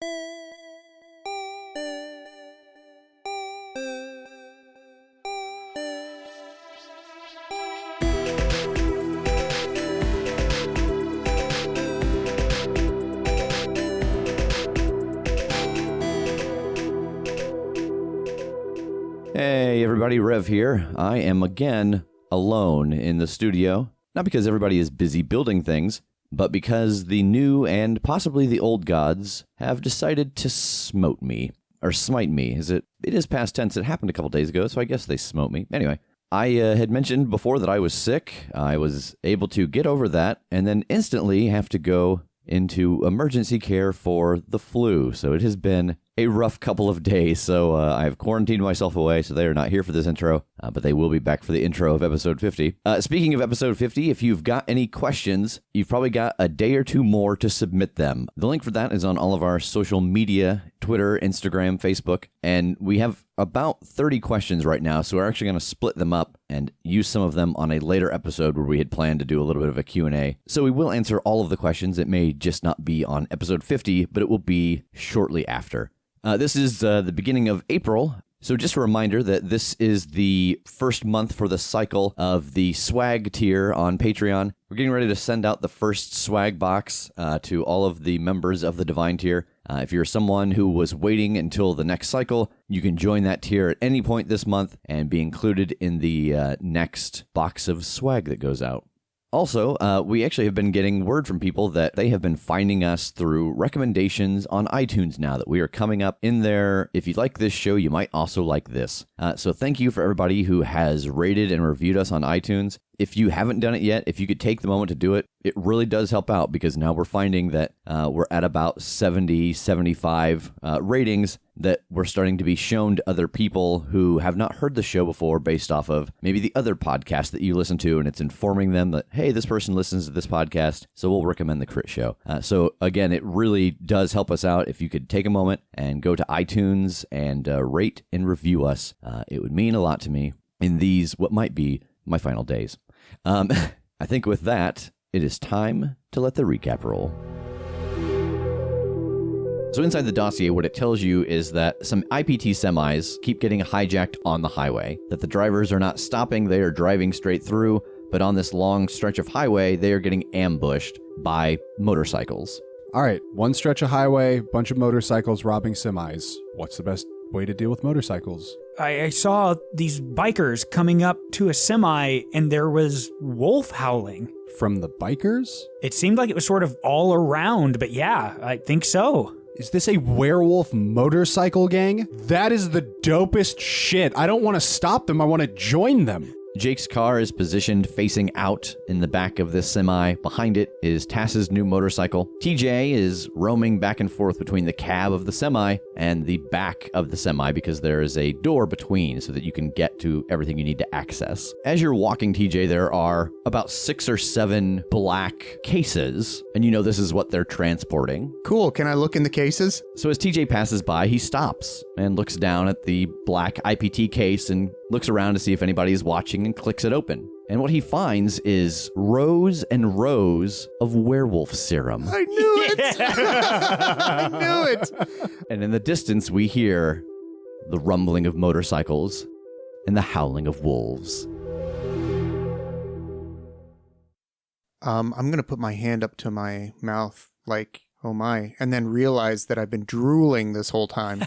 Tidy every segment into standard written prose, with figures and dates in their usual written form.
Hey everybody, Rev here. I am again alone in the studio, not because everybody is busy building things, but because the new and possibly the old gods have decided to smote me, or smite me. It is past tense. It happened a couple days ago, so I guess they smote me. Anyway, I had mentioned before that I was sick. I was able to get over that and then instantly have to go into emergency care for the flu. So it has been a rough couple of days. So I've quarantined myself away, so they are not here for this intro, but they will be back for the intro of episode 50. Speaking of episode 50, if you've got any questions, you've probably got a day or two more to submit them. The link for that is on all of our social media, Twitter, Instagram, Facebook, and we have about 30 questions right now, so we're actually going to split them up and use some of them on a later episode where we had planned to do a little bit of a Q&A. So we will answer all of the questions. It may just not be on episode 50, but it will be shortly after. This is the beginning of April, so just a reminder that this is the first month for the cycle of the swag tier on Patreon. We're getting ready to send out the first swag box to all of the members of the Divine tier. If you're someone who was waiting until the next cycle, you can join that tier at any point this month and be included in the next box of swag that goes out. Also, we actually have been getting word from people that they have been finding us through recommendations on iTunes now, that we are coming up in there. If you like this show, you might also like this. So thank you for everybody who has rated and reviewed us on iTunes. If you haven't done it yet, if you could take the moment to do it, it really does help out, because now we're finding that we're at about 70, 75 ratings that we're starting to be shown to other people who have not heard the show before based off of maybe the other podcast that you listen to, and it's informing them that, hey, this person listens to this podcast, so we'll recommend the Critshow. So again, it really does help us out. If you could take a moment and go to iTunes and rate and review us, it would mean a lot to me in these, what might be my final days. I think with that, it is time to let the recap roll. So inside the dossier, what it tells you is that some IPT semis keep getting hijacked on the highway, that the drivers are not stopping, they are driving straight through, but on this long stretch of highway, they are getting ambushed by motorcycles. All right, one stretch of highway, bunch of motorcycles robbing semis. What's the best way to deal with motorcycles? I saw these bikers coming up to a semi, and there was wolf howling. From the bikers? It seemed like it was sort of all around, but yeah, I think so. Is this a werewolf motorcycle gang? That is the dopest shit. I don't want to stop them, I want to join them. Jake's car is positioned facing out in the back of this semi. Behind it is Tass's new motorcycle. TJ is roaming back and forth between the cab of the semi and the back of the semi, because there is a door between so that you can get to everything you need to access. As you're walking, TJ, there are about 6 or 7 black cases, and you know this is what they're transporting. Cool. Can I look in the cases? So as TJ passes by, he stops and looks down at the black IPT case and looks around to see if anybody is watching and clicks it open. And what he finds is rows and rows of werewolf serum. I knew it! I knew it! And in the distance, we hear the rumbling of motorcycles and the howling of wolves. I'm going to put my hand up to my mouth like, oh my, and then realize that I've been drooling this whole time.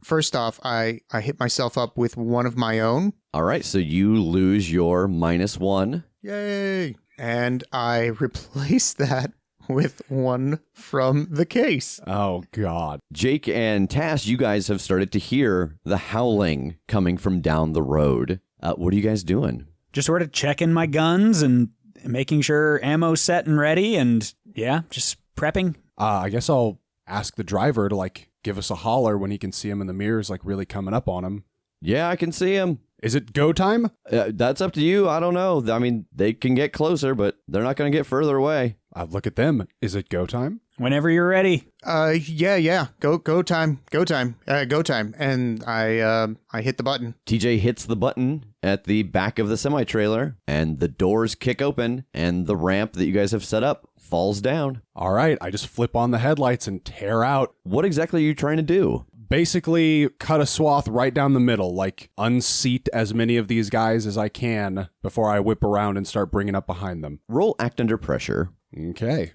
First off, I hit myself up with one of my own. All right, so you lose your -1. Yay! And I replace that with one from the case. Oh, God. Jake and Tass, you guys have started to hear the howling coming from down the road. What are you guys doing? Just sort of checking my guns and making sure ammo's set and ready, and yeah, just prepping. I guess I'll ask the driver to, give us a holler when he can see him in the mirrors, really coming up on him. Yeah, I can see him. Is it go time? That's up to you. I don't know. I mean, they can get closer, but they're not going to get further away. Look at them. Is it go time? Whenever you're ready. Yeah. Go time. And I hit the button. TJ hits the button at the back of the semi-trailer, and the doors kick open, and the ramp that you guys have set up falls down. All right, I just flip on the headlights and tear out. What exactly are you trying to do? Basically, cut a swath right down the middle, like unseat as many of these guys as I can before I whip around and start bringing up behind them. Roll act under pressure. Okay.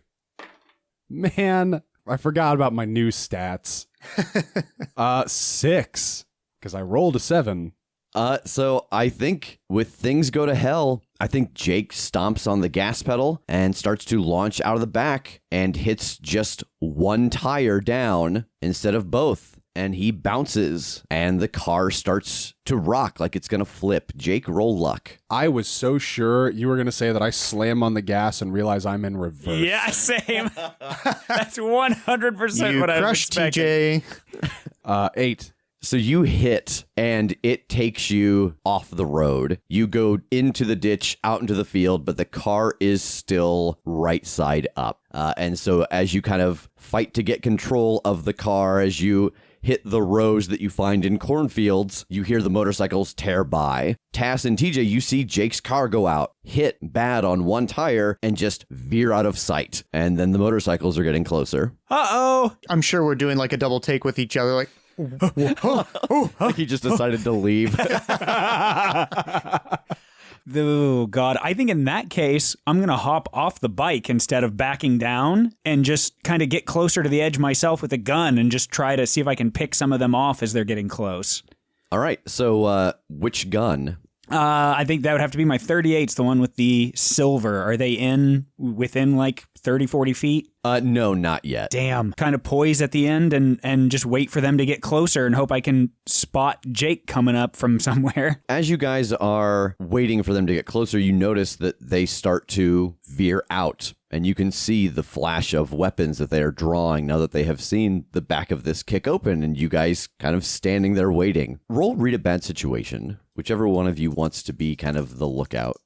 Man, I forgot about my new stats. 6, because I rolled a 7. So I think with things go to hell, I think Jake stomps on the gas pedal and starts to launch out of the back and hits just one tire down instead of both. And he bounces, and the car starts to rock like it's going to flip. Jake, roll luck. I was so sure you were going to say that I slam on the gas and realize I'm in reverse. Yeah, same. That's 100% You what I was crushed expecting. TJ. 8. So you hit, and it takes you off the road. You go into the ditch, out into the field, but the car is still right side up. And so as you kind of fight to get control of the car, as you hit the rows that you find in cornfields, you hear the motorcycles tear by. Tass and TJ, you see Jake's car go out, hit bad on one tire, and just veer out of sight. And then the motorcycles are getting closer. Uh-oh. I'm sure we're doing like a double take with each other, like, Like he just decided to leave. Oh, God. I think in that case, I'm going to hop off the bike instead of backing down and just kind of get closer to the edge myself with a gun and just try to see if I can pick some of them off as they're getting close. All right. So which gun? I think that would have to be my 38's, the one with the silver. Are they within like 30, 40 feet? No, not yet. Damn. Kind of poise at the end and just wait for them to get closer and hope I can spot Jake coming up from somewhere. As you guys are waiting for them to get closer, you notice that they start to veer out, and you can see the flash of weapons that they are drawing now that they have seen the back of this kick open, and you guys kind of standing there waiting. Roll read a bad situation, whichever one of you wants to be kind of the lookout.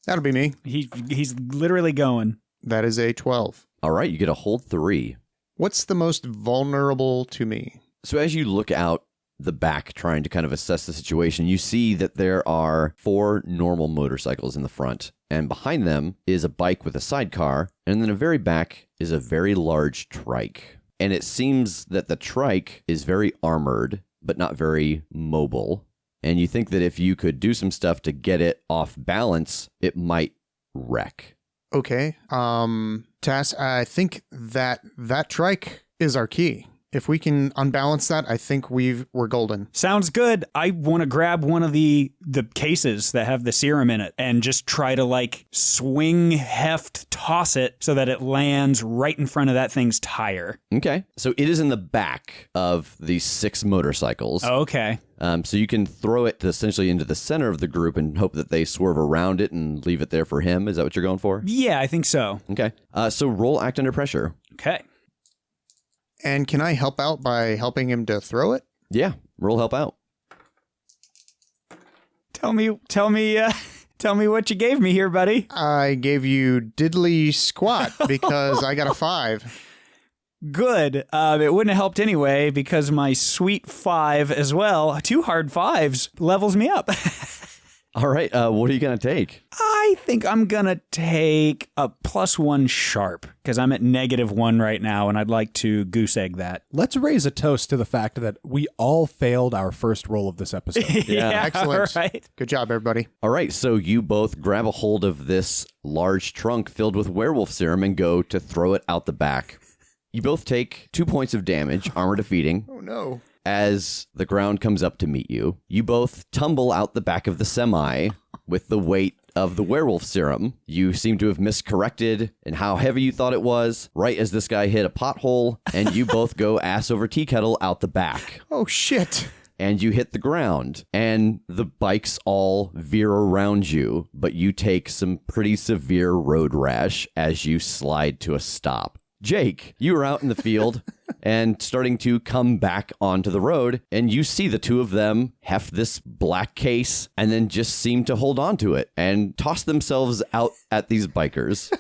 that'll be me. He's literally going. That is a 12. All right, you get a hold 3. What's the most vulnerable to me? So as you look out the back trying to kind of assess the situation, you see that there are 4 normal motorcycles in the front, and behind them is a bike with a sidecar, and then the very back is a very large trike. And it seems that the trike is very armored, but not very mobile. And you think that if you could do some stuff to get it off balance, it might wreck. Okay. Tass, I think that trike is our key. If we can unbalance that, I think we're golden. Sounds good. I want to grab one of the cases that have the serum in it and just try to like swing, heft, toss it so that it lands right in front of that thing's tire. Okay. So it is in the back of these 6 motorcycles. Okay. So you can throw it essentially into the center of the group and hope that they swerve around it and leave it there for him. Is that what you're going for? Yeah, I think so. Okay. So roll act under pressure. Okay. And can I help out by helping him to throw it? Yeah. Roll help out. Tell me what you gave me here, buddy. I gave you diddly squat because I got a 5. Good. It wouldn't have helped anyway because my sweet 5 as well, 2 hard 5s, levels me up. All right. What are you going to take? I think I'm going to take a +1 sharp because I'm at -1 right now and I'd like to goose egg that. Let's raise a toast to the fact that we all failed our first roll of this episode. Yeah, Excellent. Right. Good job, everybody. All right. So you both grab a hold of this large trunk filled with werewolf serum and go to throw it out the back. You both take 2 points of damage, armor defeating. Oh, no. As the ground comes up to meet you, you both tumble out the back of the semi with the weight of the werewolf serum. You seem to have miscorrected in how heavy you thought it was, right as this guy hit a pothole, and you both go ass over tea kettle out the back. Oh, shit. And you hit the ground, and the bikes all veer around you, but you take some pretty severe road rash as you slide to a stop. Jake, you are out in the field and starting to come back onto the road, and you see the 2 of them heft this black case and then just seem to hold on to it and toss themselves out at these bikers.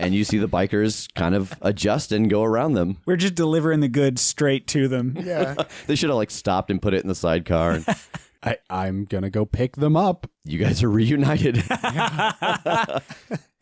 and you see the bikers kind of adjust and go around them. We're just delivering the goods straight to them. Yeah. They should have like stopped and put it in the sidecar. And I'm going to go pick them up. you guys are reunited.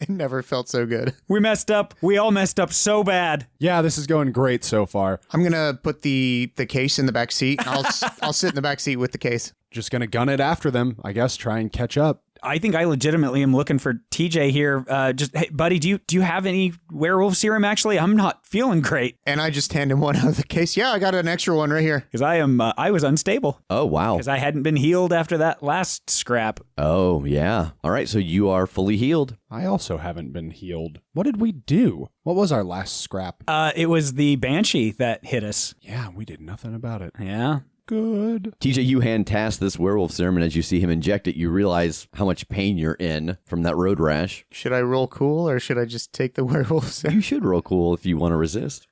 It never felt so good. We messed up. We all messed up so bad. Yeah, this is going great so far. I'm going to put the case in the back seat. I'll sit in the back seat with the case. Just going to gun it after them, I guess, try and catch up. I think I legitimately am looking for TJ here. Hey, buddy, do you have any werewolf serum? Actually, I'm not feeling great And I just hand him one out of the case. Yeah, I got an extra one right here. because I was unstable Oh, wow. because I hadn't been healed after that last scrap. Oh, yeah. All right, so you are fully healed. I also haven't been healed. What did we do? What was our last scrap? It was the banshee that hit us. Yeah, we did nothing about it. Yeah. Good. TJ, you hand Tass this werewolf serum, and as you see him inject it, you realize how much pain you're in from that road rash. Should I roll cool or should I just take the werewolf? You should roll cool if you want to resist.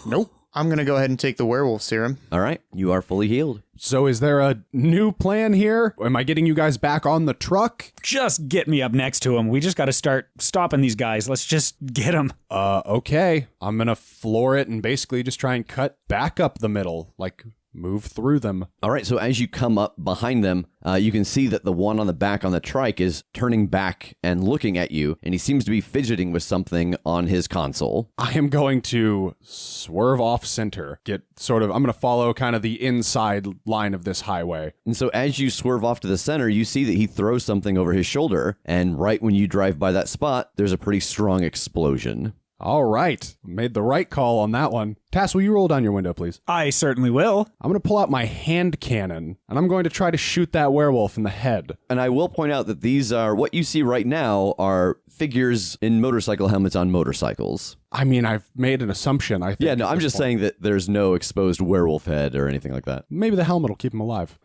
Nope. I'm going to go ahead and take the werewolf serum. All right, you are fully healed. So is there a new plan here? Am I getting you guys back on the truck? Just get me up next to him. We just got to start stopping these guys. Let's just get them. Okay. I'm gonna floor it and basically just try and cut back up the middle, like move through them. All right, so as you come up behind them, you can see that the one on the back on the trike is turning back and looking at you, and he seems to be fidgeting with something on his console. I am going to swerve off center, I'm gonna follow kind of the inside line of this highway. And so as you swerve off to the center, you see that he throws something over his shoulder, and right when you drive by that spot, there's a pretty strong explosion. All right. Made the right call on that one. Tass, will you roll down your window, please? I certainly will. I'm going to pull out my hand cannon, and I'm going to try to shoot that werewolf in the head. And I will point out that these are, what you see right now are figures in motorcycle helmets on motorcycles. I mean, I've made an assumption, I think. Yeah, no, at I'm this just point. saying that there's no exposed werewolf head or anything like that. Maybe the helmet will keep him alive.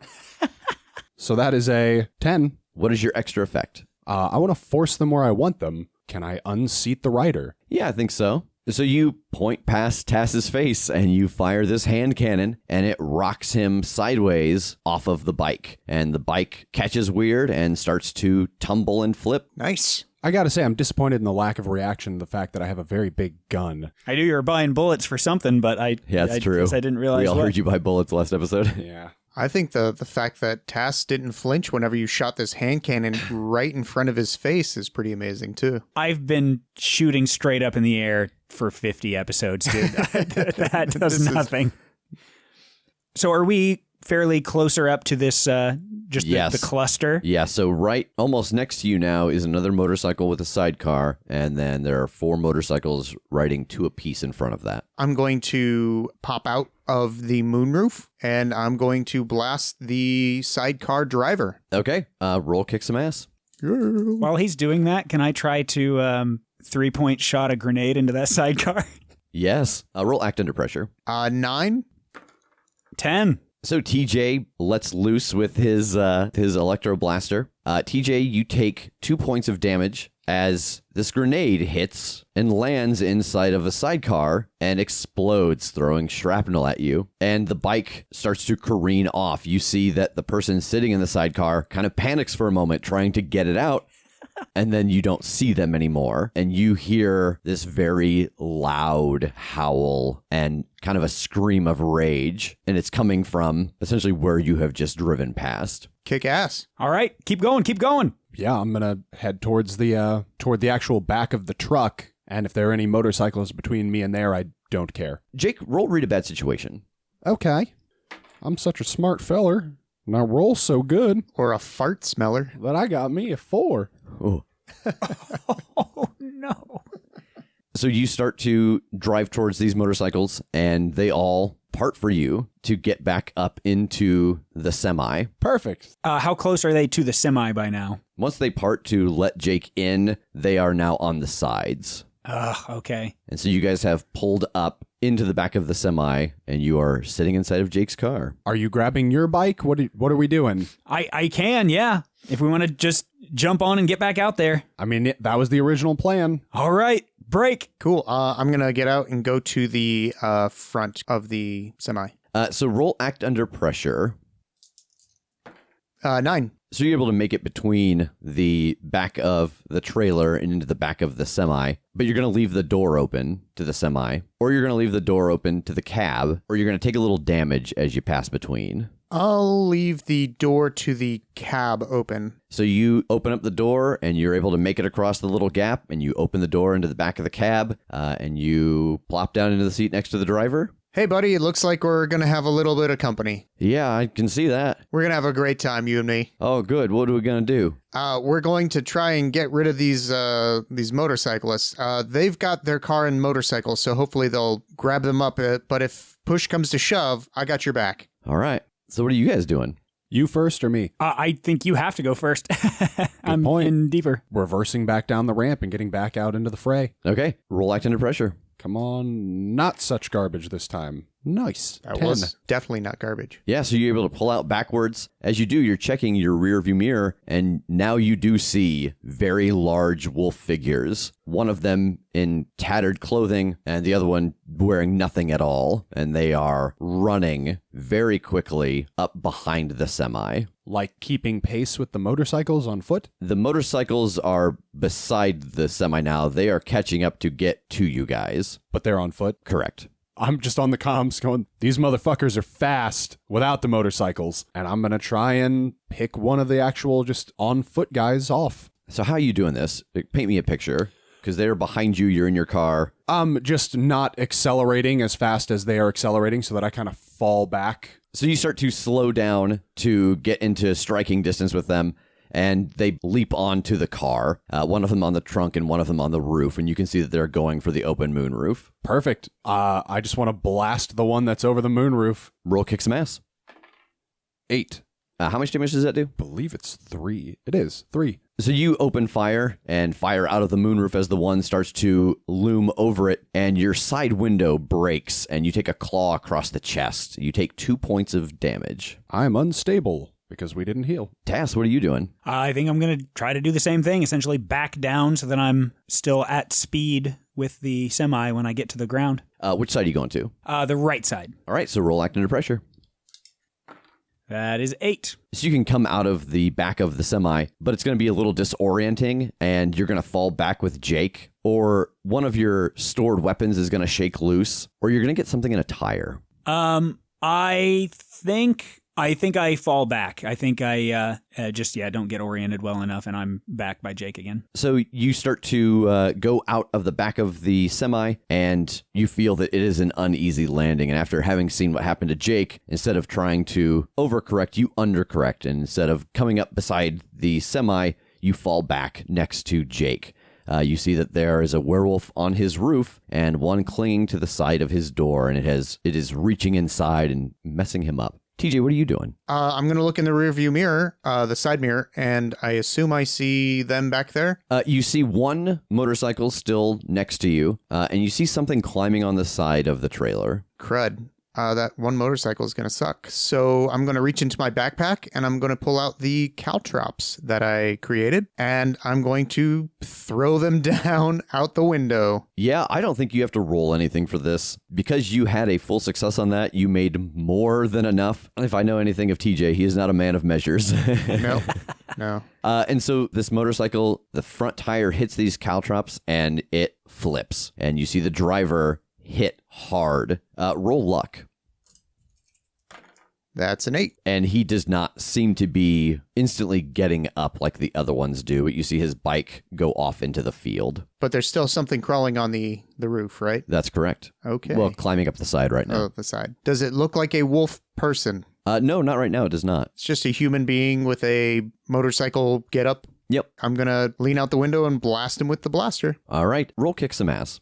So that is a 10. What is your extra effect? I want to force them where I want them. Can I unseat the rider? Yeah, I think so. So you point past Tass's face and you fire this hand cannon and it rocks him sideways off of the bike. And the bike catches weird and starts to tumble and flip. Nice. I gotta say, I'm disappointed in the lack of reaction to the fact that I have a very big gun. I knew you were buying bullets for something, but I True. guess I didn't realize We all what. heard you buy bullets last episode. Yeah. I think the fact that Tass didn't flinch whenever you shot this hand cannon right in front of his face is pretty amazing, too. I've been shooting straight up in the air for 50 episodes, dude. That does nothing. So are we fairly closer up to this, Yes. the cluster? Yeah, so right almost next to you now is another motorcycle with a sidecar, and then there are 4 motorcycles riding 2 apiece in front of that. I'm going to pop out of the moonroof, and I'm going to blast the sidecar driver. Okay, roll kick some ass. While he's doing that, can I try to 3-point shot a grenade into that sidecar? Yes, roll act under pressure. 9. 10. So TJ lets loose with his electro blaster. TJ, you take 2 points of damage as this grenade hits and lands inside of a sidecar and explodes, throwing shrapnel at you. And the bike starts to careen off. You see that the person sitting in the sidecar kind of panics for a moment, trying to get it out. And then you don't see them anymore. And you hear this very loud howl and kind of a scream of rage. And it's coming from essentially where you have just driven past. Kick ass. All right, keep going, keep going. Yeah, I'm gonna head towards the toward the actual back of the truck, and if there are any motorcycles between me and there, I don't care. Jake, roll read a bad situation. Okay. I'm such a smart feller, and I roll so good Or a fart smeller. that I got me a 4. Oh. Oh, no. So you start to drive towards these motorcycles, and they all part for you to get back up into the semi. Perfect. How close are they to the semi by now? Once they part to let Jake in, they are now on the sides. Okay. And so you guys have pulled up into the back of the semi, and you are sitting inside of Jake's car. Are you grabbing your bike? What are we doing? I can, yeah. If we want to just jump on and get back out there. I mean, that was the original plan. All right, break. Cool. I'm going to get out and go to the front of the semi. So roll act under pressure. 9. So you're able to make it between the back of the trailer and into the back of the semi, but you're going to leave the door open to the semi, or you're going to leave the door open to the cab, or you're going to take a little damage as you pass between. I'll leave the door to the cab open. So you open up the door and you're able to make it across the little gap, and you open the door into the back of the cab, and you plop down into the seat next to the driver. Hey, buddy, it looks like we're going to have a little bit of company. Yeah, I can see that. We're going to have a great time, you and me. Oh, good. What are we going to do? We're going to try and get rid of these motorcyclists. They've got their car and motorcycles, so hopefully they'll grab them up. But if push comes to shove, I got your back. All right. So what are you guys doing? You first or me? I think you have to go first. I'm point. in deeper. Reversing back down the ramp and getting back out into the fray. Okay. Roll act under pressure. Come on, not such garbage this time. Nice. That 10. was definitely not garbage. Yeah, so you're able to pull out backwards. As you do, you're checking your rear view mirror, and now you do see very large wolf figures. One of them in tattered clothing, and the other one wearing nothing at all. And they are running very quickly up behind the semi. Like keeping pace with the motorcycles on foot? The motorcycles are beside the semi now. They are catching up to get to you guys. But they're on foot? Correct. I'm just on the comms going, these motherfuckers are fast without the motorcycles. And I'm going to try and pick one of the actual just on foot guys off. So how are you doing this? Paint me a picture. Because they're behind you, you're in your car. Just not accelerating as fast as they are accelerating so that I kind of fall back. So you start to slow down to get into striking distance with them, and they leap onto the car, one of them on the trunk and one of them on the roof, and you can see that they're going for the open moonroof. Perfect. I just want to blast the one that's over the moonroof. Roll kick some ass. 8. How much damage does that do? I believe it's 3. It is 3. So you open fire and fire out of the moonroof as the one starts to loom over it, and your side window breaks, and you take a claw across the chest. You take 2 points of damage. I'm unstable because we didn't heal. Tass, what are you doing? I think I'm going to try to do the same thing, essentially back down so that I'm still at speed with the semi when I get to the ground. Which side are you going to? The right side. All right, so roll act under pressure. That is 8. So you can come out of the back of the semi, but it's going to be a little disorienting, and you're going to fall back with Jake, or one of your stored weapons is going to shake loose, or you're going to get something in a tire. I think I fall back. I think I don't get oriented well enough, and I'm back by Jake again. So you start to go out of the back of the semi, and you feel that it is an uneasy landing. And after having seen what happened to Jake, instead of trying to overcorrect, you undercorrect. And instead of coming up beside the semi, you fall back next to Jake. You see that there is a werewolf on his roof and one clinging to the side of his door, and it is reaching inside and messing him up. TJ, what are you doing? I'm going to look in the rearview mirror, the side mirror, and I assume I see them back there. You see one motorcycle still next to you, and you see something climbing on the side of the trailer. Crud. That one motorcycle is going to suck. So I'm going to reach into my backpack and I'm going to pull out the caltrops that I created, and I'm going to throw them down out the window. Yeah, I don't think you have to roll anything for this. Because you had a full success on that, you made more than enough. If I know anything of TJ, he is not a man of measures. No. And so this motorcycle, the front tire hits these caltrops and it flips. And you see the driver hit hard. Roll luck. That's an 8. And he does not seem to be instantly getting up like the other ones do. You see his bike go off into the field. But there's still something crawling on the roof, right? That's correct. Okay. Well, climbing up the side right now. Oh, the side. Does it look like a wolf person? No, not right now. It does not. It's just a human being with a motorcycle getup. Yep. I'm going to lean out the window and blast him with the blaster. All right. Roll kick some ass.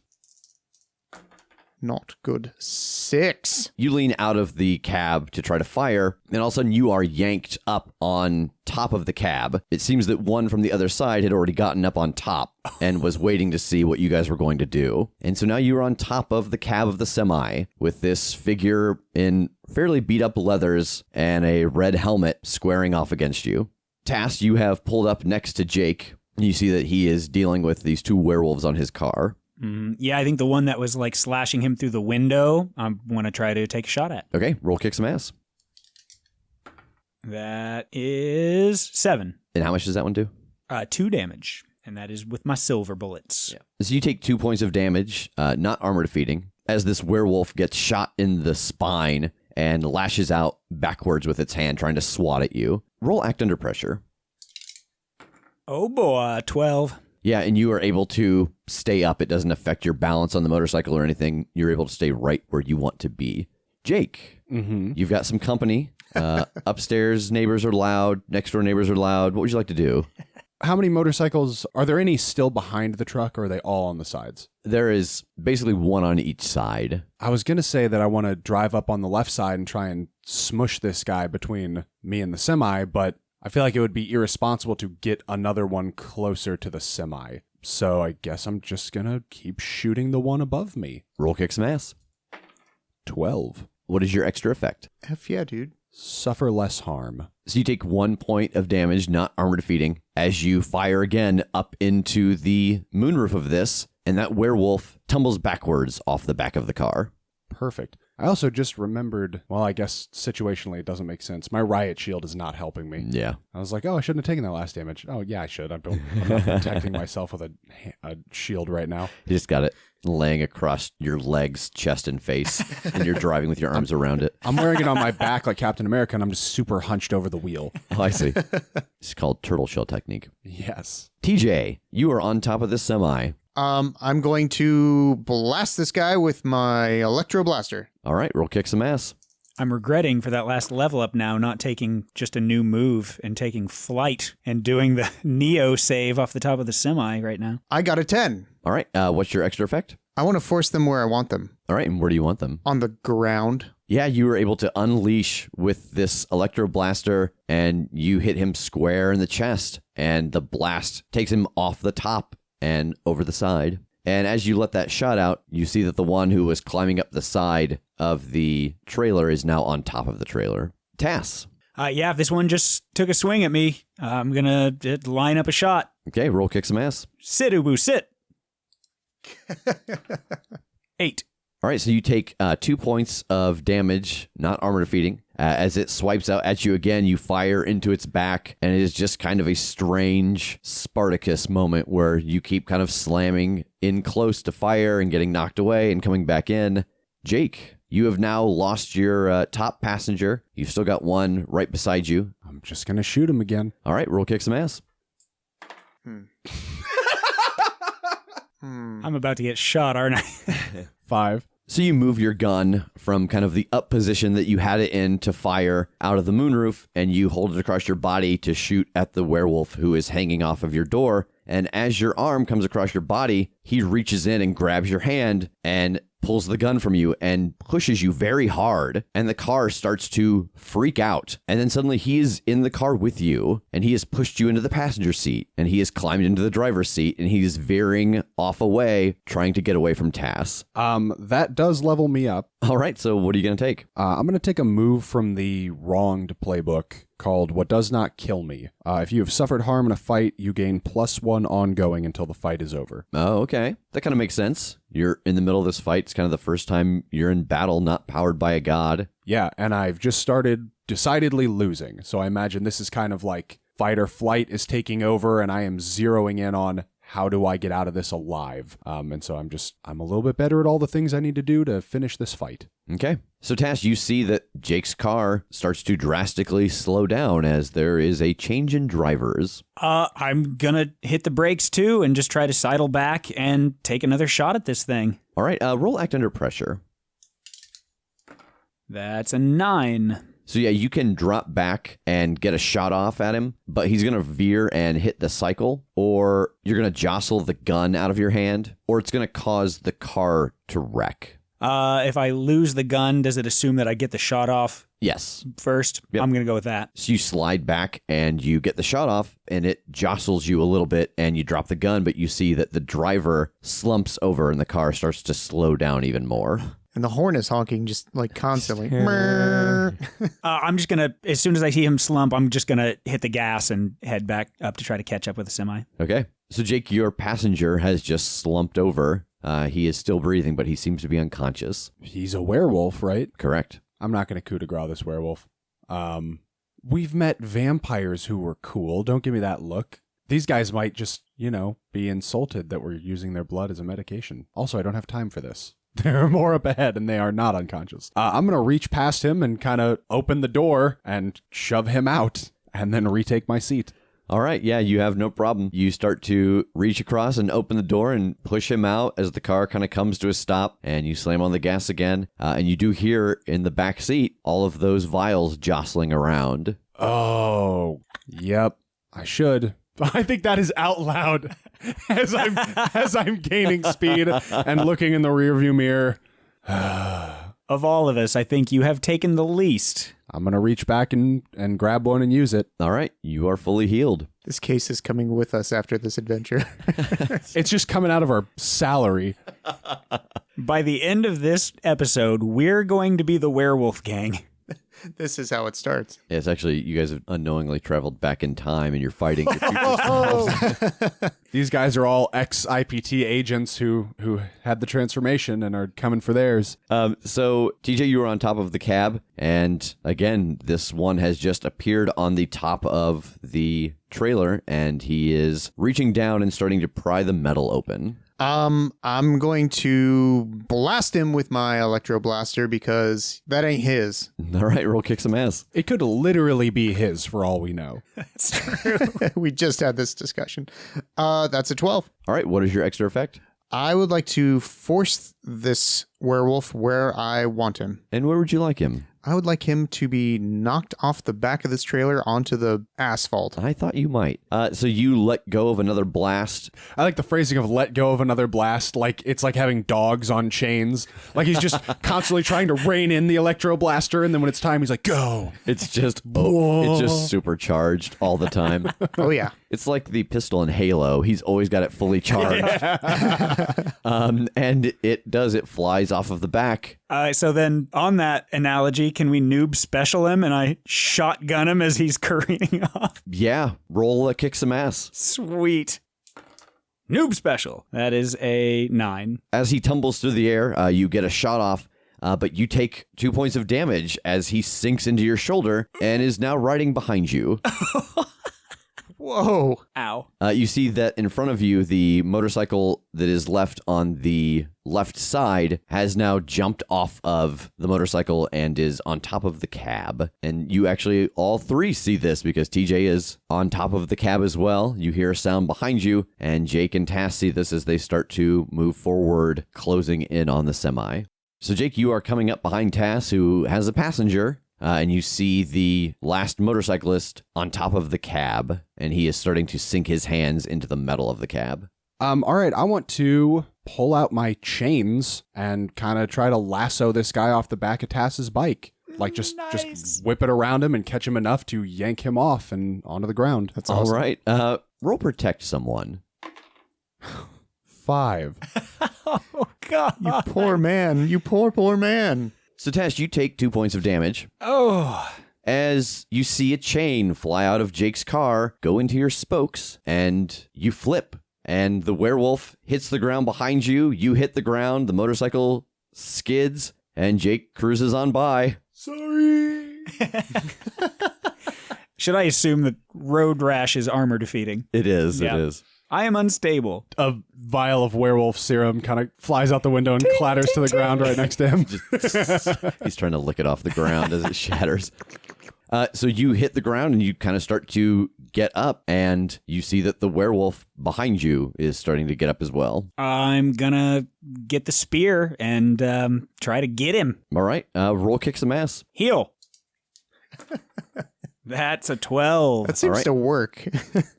Not good. 6. You lean out of the cab to try to fire, and all of a sudden you are yanked up on top of the cab. It seems that one from the other side had already gotten up on top and was waiting to see what you guys were going to do. And so now you're on top of the cab of the semi with this figure in fairly beat up leathers and a red helmet squaring off against you. Tass, you have pulled up next to Jake. You see that he is dealing with these 2 werewolves on his car. Yeah, I think the one that was like slashing him through the window, I want to try to take a shot at. Okay, roll kick some ass. That is 7. And how much does that one do? 2 damage. And that is with my silver bullets. Yeah. So you take 2 points of damage, not armor defeating, as this werewolf gets shot in the spine and lashes out backwards with its hand, trying to swat at you. Roll act under pressure. Oh boy, 12. Yeah, and you are able to stay up. It doesn't affect your balance on the motorcycle or anything. You're able to stay right where you want to be. Jake, you've got some company. Upstairs neighbors are loud. Next door neighbors are loud. What would you like to do? How many motorcycles? Are there any still behind the truck, or are they all on the sides? There is basically one on each side. I was going to say that I want to drive up on the left side and try and smush this guy between me and the semi, but I feel like it would be irresponsible to get another one closer to the semi. So I guess I'm just going to keep shooting the one above me. Roll kick some ass. 12. What is your extra effect? F yeah, dude. Suffer less harm. So you take 1 point of damage, not armor defeating, as you fire again up into the moonroof of this, and that werewolf tumbles backwards off the back of the car. Perfect. I also just remembered, well, I guess situationally it doesn't make sense. My riot shield is not helping me. Yeah. I was like, oh, I shouldn't have taken that last damage. Oh, yeah, I should. I'm not protecting myself with a shield right now. You just got it laying across your legs, chest, and face, and you're driving with your arms around it. I'm wearing it on my back like Captain America, and I'm just super hunched over the wheel. Oh, I see. It's called turtle shell technique. Yes. TJ, you are on top of this semi. I'm going to blast this guy with my electro blaster. All right, roll kick some ass. I'm regretting for that last level up now not taking just a new move and taking flight and doing the Neo save off the top of the semi right now. I got a 10. All right, what's your extra effect? I want to force them where I want them. All right, and where do you want them? On the ground. Yeah, you were able to unleash with this electro blaster, and you hit him square in the chest, and the blast takes him off the top and over the side. And as you let that shot out, you see that the one who was climbing up the side of the trailer is now on top of the trailer. Tass. Yeah, if this one just took a swing at me, I'm going to line up a shot. Okay, roll kick some ass. Sit, Ubu, sit. 8. All right, so you take 2 points of damage, not armor defeating. As it swipes out at you again, you fire into its back, and it is just kind of a strange Spartacus moment where you keep kind of slamming in close to fire and getting knocked away and coming back in. Jake, you have now lost your top passenger. You've still got one right beside you. I'm just going to shoot him again. All right, roll kick some ass. I'm about to get shot, aren't I? 5. So you move your gun from kind of the up position that you had it in to fire out of the moonroof, and you hold it across your body to shoot at the werewolf who is hanging off of your door. And as your arm comes across your body, he reaches in and grabs your hand and pulls the gun from you and pushes you very hard, and the car starts to freak out. And then suddenly he is in the car with you, and he has pushed you into the passenger seat, and he has climbed into the driver's seat, and he is veering off away, trying to get away from Tass. That does level me up. All right, so what are you going to take? I'm going to take a move from the wronged playbook called What Does Not Kill Me. If you have suffered harm in a fight, you gain +1 ongoing until the fight is over. Oh, okay. That kind of makes sense. You're in the middle of this fight. It's kind of the first time you're in battle, not powered by a god. Yeah, and I've just started decidedly losing. So I imagine this is kind of like fight or flight is taking over, and I am zeroing in on how do I get out of this alive? And so I'm a little bit better at all the things I need to do to finish this fight. Okay. So, Tass, you see that Jake's car starts to drastically slow down as there is a change in drivers. I'm going to hit the brakes too and just try to sidle back and take another shot at this thing. All right. Roll act under pressure. That's a 9. So, yeah, you can drop back and get a shot off at him, but he's going to veer and hit the cycle, or you're going to jostle the gun out of your hand, or it's going to cause the car to wreck. If I lose the gun, does it assume that I get the shot off Yes. first? Yep. I'm going to go with that. So you slide back and you get the shot off, and it jostles you a little bit, and you drop the gun, but you see that the driver slumps over and the car starts to slow down even more. And the horn is honking just like constantly. I'm just going to, as soon as I see him slump, I'm just going to hit the gas and head back up to try to catch up with the semi. Okay. So, Jake, your passenger has just slumped over. He is still breathing, but he seems to be unconscious. He's a werewolf, right? Correct. I'm not going to coup de grace this werewolf. We've met vampires who were cool. Don't give me that look. These guys might just, be insulted that we're using their blood as a medication. Also, I don't have time for this. There are more up ahead, and they are not unconscious. I'm going to reach past him and kind of open the door and shove him out, and then retake my seat. All right, yeah, you have no problem. You start to reach across and open the door and push him out as the car kind of comes to a stop, and you slam on the gas again, and you do hear in the back seat all of those vials jostling around. Oh, yep, I should. I think that is out loud as I'm gaining speed and looking in the rearview mirror. Of all of us, I think you have taken the least. I'm going to reach back and grab one and use it. All right, you are fully healed. This case is coming with us after this adventure. It's just coming out of our salary. By the end of this episode, we're going to be the werewolf gang. This is how it starts. Yeah, it's actually, you guys have unknowingly traveled back in time and you're fighting your future selves. These guys are all ex-IPT agents who had the transformation and are coming for theirs. So, TJ, you were on top of the cab, and again, this one has just appeared on the top of the trailer, and he is reaching down and starting to pry the metal open. I'm going to blast him with my electro blaster because that ain't his. All right, roll kick some ass. It could literally be his for all we know. That's true. We just had this discussion. That's a 12. All right, what is your extra effect? I would like to force this werewolf where I want him. And where would you like him? I would like him to be knocked off the back of this trailer onto the asphalt. I thought you might. So you let go of another blast. I like the phrasing of let go of another blast. Like it's like having dogs on chains. Like he's just constantly trying to rein in the electro blaster. And then when it's time, he's like, go. It's just it's just supercharged all the time. Oh, yeah. It's like the pistol in Halo. He's always got it fully charged. And it flies off of the back. So then on that analogy, can we noob special him and I shotgun him as he's careening off? Yeah, roll a kick some ass. Sweet. Noob special. That is a 9. As he tumbles through the air, you get a shot off, but you take 2 points of damage as he sinks into your shoulder and is now riding behind you. Whoa. Ow. You see that in front of you, the motorcycle that is left on the left side has now jumped off of the motorcycle and is on top of the cab. And you actually all three see this because TJ is on top of the cab as well. You hear a sound behind you, and Jake and Tass see this as they start to move forward, closing in on the semi. So Jake, you are coming up behind Tass, who has a passenger. And you see the last motorcyclist on top of the cab, and he is starting to sink his hands into the metal of the cab. All right, I want to pull out my chains and kind of try to lasso this guy off the back of Tass's bike. Like just whip it around him and catch him enough to yank him off and onto the ground. That's awesome. All right. Roll protect someone. 5. Oh, God. You poor man. You poor man. So, Tass, you take 2 points of damage Oh. as you see a chain fly out of Jake's car, go into your spokes, and you flip. And the werewolf hits the ground behind you. You hit the ground. The motorcycle skids, and Jake cruises on by. Sorry. Should I assume that road rash is armor defeating? It is. Yeah. It is. I am unstable. A vial of werewolf serum kind of flies out the window and clatters to the ground right next to him. He's trying to lick it off the ground as it shatters. So you hit the ground and you kind of start to get up, and you see that the werewolf behind you is starting to get up as well. I'm gonna get the spear and try to get him. All right. Roll kick some ass. Heal. That's a 12. That seems right. to work.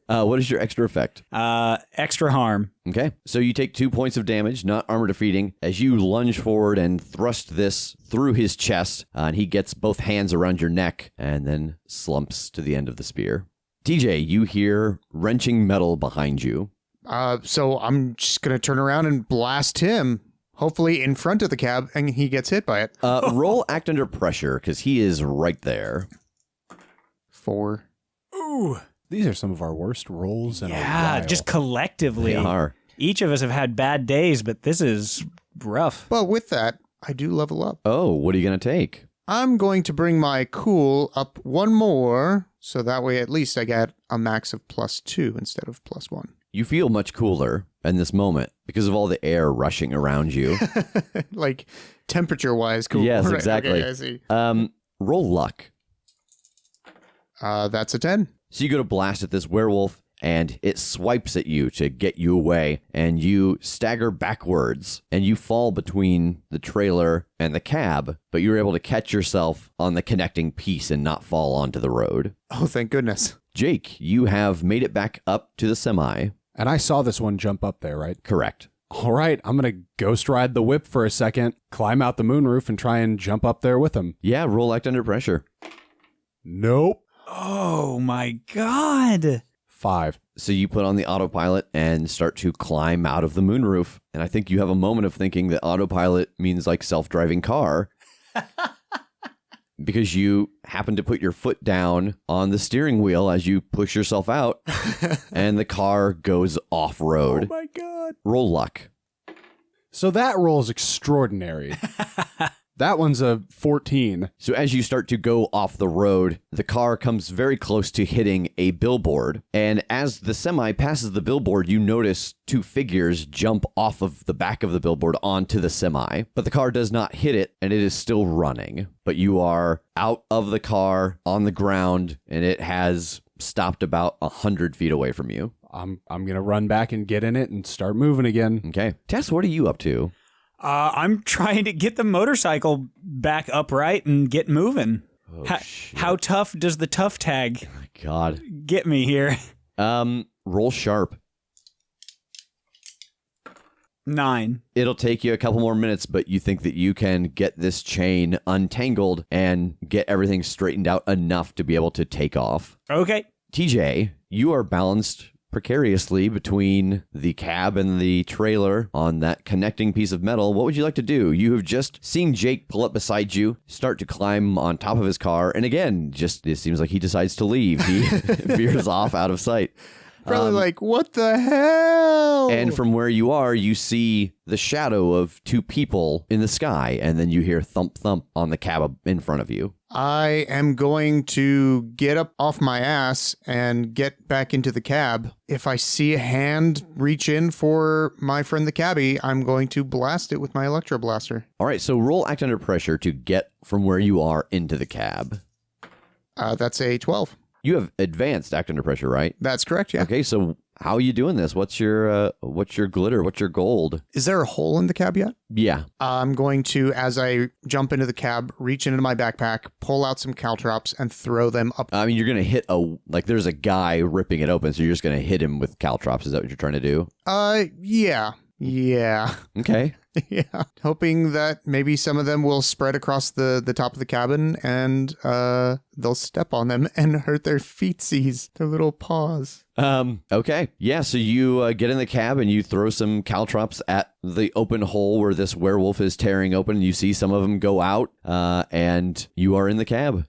What is your extra effect? Extra harm. Okay. So you take 2 points of damage, not armor defeating, as you lunge forward and thrust this through his chest, and he gets both hands around your neck and then slumps to the end of the spear. TJ, you hear wrenching metal behind you. So I'm just going to turn around and blast him, hopefully in front of the cab, and he gets hit by it. Roll act under pressure, because he is right there. 4. Ooh. These are some of our worst rolls in a Yeah, while. just collectively. They are. Each of us have had bad days, but this is rough. But with that, I do level up. Oh, what are you going to take? I'm going to bring my cool up one more, so that way at least I get a max of +2 instead of +1. You feel much cooler in this moment because of all the air rushing around you. Like temperature-wise cool. Yes, Right, exactly. Okay, I see. Roll luck. That's a 10. So you go to blast at this werewolf, and it swipes at you to get you away, and you stagger backwards, and you fall between the trailer and the cab, but you're able to catch yourself on the connecting piece and not fall onto the road. Oh, thank goodness. Jake, you have made it back up to the semi. And I saw this one jump up there, right? Correct. All right, I'm going to ghost ride the whip for a second, climb out the moonroof, and try and jump up there with him. Yeah, roll act under pressure. Nope. Oh my God. 5. So you put on the autopilot and start to climb out of the moonroof. And I think you have a moment of thinking that autopilot means like self-driving car. Because you happen to put your foot down on the steering wheel as you push yourself out, and the car goes off-road. Oh my God. Roll luck. So that roll is extraordinary. That one's a 14. So as you start to go off the road, the car comes very close to hitting a billboard. And as the semi passes the billboard, you notice two figures jump off of the back of the billboard onto the semi. But the car does not hit it, and it is still running. But you are out of the car on the ground, and it has stopped about 100 feet away from you. I'm going to run back and get in it and start moving again. Okay. Tess, what are you up to? I'm trying to get the motorcycle back upright and get moving. Oh, How tough does the tough tag my God. get me here? Roll sharp. 9. It'll take you a couple more minutes, but you think that you can get this chain untangled and get everything straightened out enough to be able to take off. Okay. TJ, you are balanced precariously between the cab and the trailer on that connecting piece of metal. What would you like to do? You have just seen Jake pull up beside you, start to climb on top of his car, and again, just it seems like he decides to leave. He veers off out of sight. Probably like, what the hell? And from where you are, you see the shadow of two people in the sky, and then you hear thump thump on the cab in front of you. I am going to get up off my ass and get back into the cab. If I see a hand reach in for my friend the cabbie, I'm going to blast it with my electro blaster. All right, so roll act under pressure to get from where you are into the cab. That's a 12. You have advanced act under pressure, right? That's correct, yeah. Okay, so how are you doing this? What's your glitter? What's your gold? Is there a hole in the cab yet? Yeah. I'm going to, as I jump into the cab, reach into my backpack, pull out some caltrops, and throw them up. I mean, you're going to hit there's a guy ripping it open, so you're just going to hit him with caltrops. Is that what you're trying to do? Yeah. Okay. Yeah. Hoping that maybe some of them will spread across the top of the cabin and they'll step on them and hurt their feetsies, their little paws. Okay. Yeah, so you get in the cab and you throw some caltrops at the open hole where this werewolf is tearing open. You see some of them go out and you are in the cab.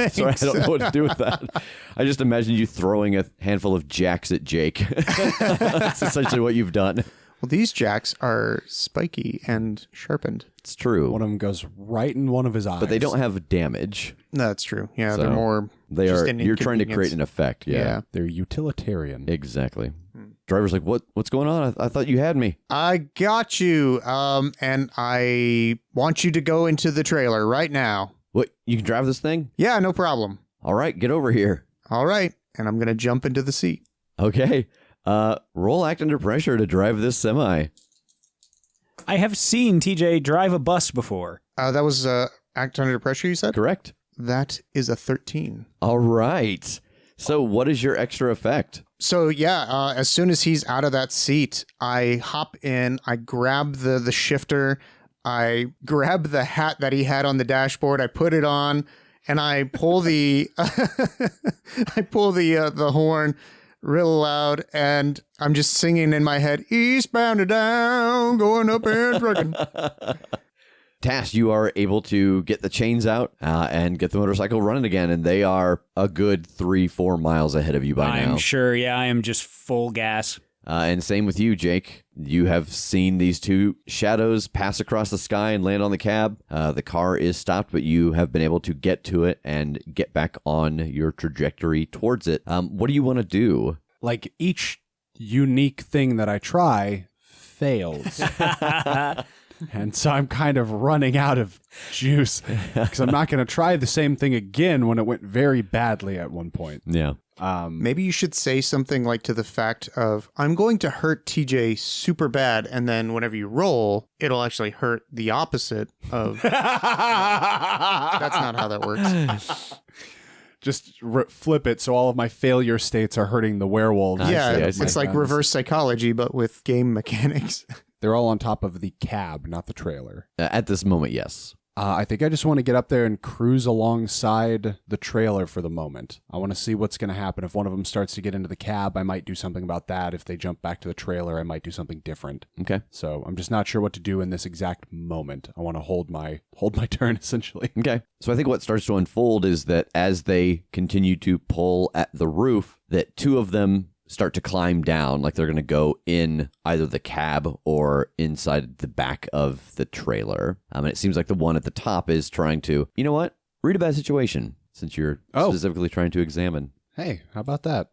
Sorry, I don't know what to do with that. I just imagine you throwing a handful of jacks at Jake. That's essentially what you've done. Well, these jacks are spiky and sharpened. It's true. One of them goes right in one of his eyes. But they don't have damage. No, that's true. Yeah, So, they're more. They just are. an You're trying to create an inconvenience. effect. Yeah. They're utilitarian. Exactly. Driver's like, what's going on? I thought you had me. I got you. And I want you to go into the trailer right now. What? You can drive this thing? Yeah, no problem. All right, get over here. All right. And I'm going to jump into the seat. Okay. Roll act under pressure to drive this semi. I have seen TJ drive a bus before. That was act under pressure, you said? Correct. That is a 13. All right. So what is your extra effect? So yeah, as soon as he's out of that seat, I hop in, I grab the shifter, I grab the hat that he had on the dashboard, I put it on, and I pull the the horn real loud, and I'm just singing in my head, eastbound and down, going up and trucking. Tass, you are able to get the chains out and get the motorcycle running again, and they are a good 3-4 miles ahead of you by now. I'm sure, yeah, I am just full gas. And same with you, Jake. You have seen these two shadows pass across the sky and land on the cab. The car is stopped, but you have been able to get to it and get back on your trajectory towards it. What do you want to do? Like, each unique thing that I try fails. And so I'm kind of running out of juice because I'm not going to try the same thing again when it went very badly at one point. Yeah. Maybe you should say something like to the fact of, I'm going to hurt TJ super bad, and then whenever you roll, it'll actually hurt the opposite of... That's not how that works. Just flip it so all of my failure states are hurting the werewolves. Yeah, I see. it's like reverse psychology, but with game mechanics. They're all on top of the cab, not the trailer. At this moment, yes. I think I just want to get up there and cruise alongside the trailer for the moment. I want to see what's going to happen. If one of them starts to get into the cab, I might do something about that. If they jump back to the trailer, I might do something different. Okay. So I'm just not sure what to do in this exact moment. I want to hold my turn, essentially. Okay. So I think what starts to unfold is that as they continue to pull at the roof, that two of them start to climb down, like they're going to go in either the cab or inside the back of the trailer. And it seems like the one at the top is trying to, you know what? Read a bad situation, since you're specifically trying to examine. Hey, how about that?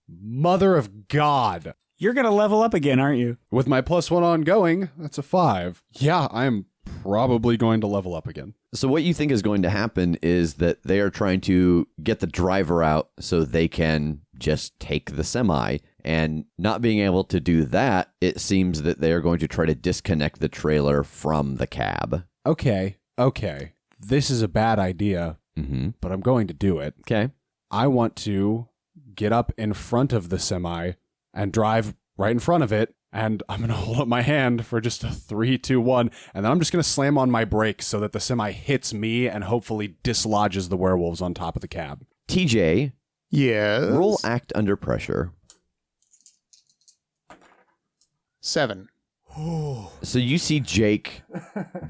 Mother of God. You're going to level up again, aren't you? With my +1 ongoing, that's a 5. Yeah, I'm probably going to level up again. So what you think is going to happen is that they are trying to get the driver out so they can just take the semi. And not being able to do that, it seems that they are going to try to disconnect the trailer from the cab. Okay. This is a bad idea, but I'm going to do it. Okay. I want to get up in front of the semi and drive right in front of it. And I'm going to hold up my hand for just a 3, 2, 1. And then I'm just going to slam on my brakes so that the semi hits me and hopefully dislodges the werewolves on top of the cab. TJ, Yes. roll act under pressure. 7. So you see Jake